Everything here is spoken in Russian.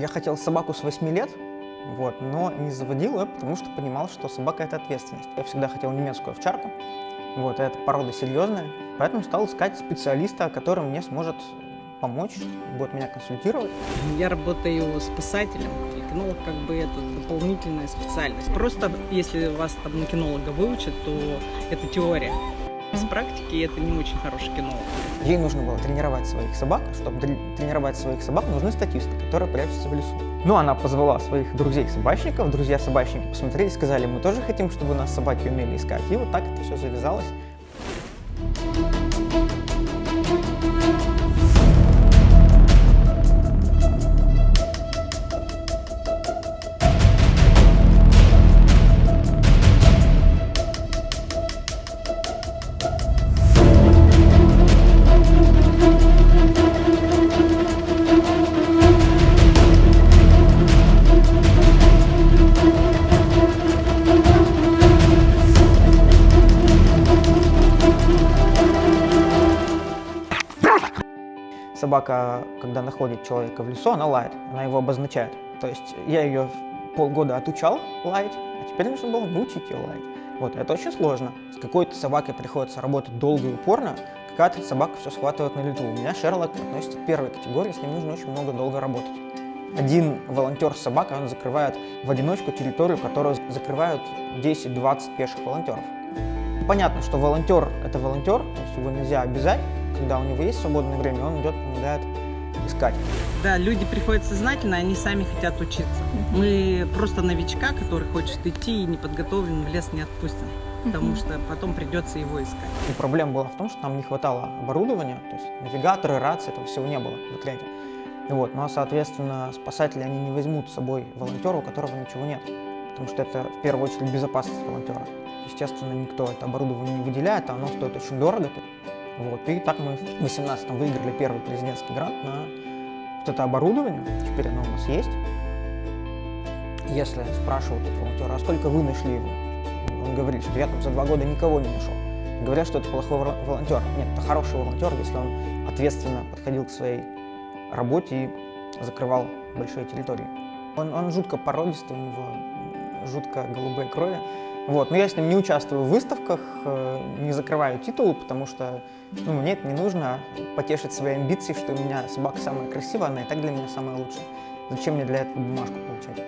Я хотел собаку с 8 лет, вот, но не заводил ее, потому что понимал, что собака — это ответственность. Я всегда хотел немецкую овчарку, вот, эта порода серьезная, поэтому стал искать специалиста, который мне сможет помочь, будет меня консультировать. Я работаю спасателем, и кинолог как бы это дополнительная специальность. Просто если вас там на кинолога выучат, то это теория. С практики это не очень хороший кинолог. Ей нужно было тренировать своих собак. Чтобы тренировать своих собак, нужны статисты, которые прячутся в лесу. Ну, она позвала своих друзей-собачников. Друзья-собачники посмотрели, сказали: мы тоже хотим, чтобы у нас собаки умели искать. И вот так это все завязалось. Собака, когда находит человека в лесу, она лает, она его обозначает. То есть я ее полгода отучал лаять, а теперь нужно было научить ее лаять. Вот, это очень сложно. С какой-то собакой приходится работать долго и упорно, какая-то собака все схватывает на лету. У меня Шерлок относится к первой категории, с ним нужно очень долго работать. Один волонтер с собакой, он закрывает в одиночку территорию, которую закрывают 10-20 пеших волонтеров. Понятно, что волонтер — это волонтер, то есть его нельзя обязать. Когда у него есть свободное время, он идет, помогает искать. Да, люди приходят сознательно, они сами хотят учиться. Мы просто новичка, который хочет идти и не подготовлен, в лес не отпустим, потому что потом придется его искать. И проблема была в том, что нам не хватало оборудования, то есть навигаторы, рации, этого всего не было в отряде. Вот, ну а, соответственно, спасатели, они не возьмут с собой волонтера, у которого ничего нет, потому что это в первую очередь безопасность волонтера. Естественно, никто это оборудование не выделяет, а оно стоит очень дорого. Вот. И так мы в 2018-м выиграли первый президентский грант на вот это оборудование. Теперь оно у нас есть. Если спрашивают волонтера: а сколько вы нашли его? Он говорит, что я там за 2 года никого не нашел. Говорят, что это плохой волонтер. Нет, это хороший волонтер, если он ответственно подходил к своей работе и закрывал большие территории. Он жутко породистый, у него жутко голубые крови. Вот. Но я с ним не участвую в выставках, не закрываю титул, потому что мне это не нужно, потешить свои амбиции, что у меня собака самая красивая, она и так для меня самая лучшая. Зачем мне для этого бумажку получать?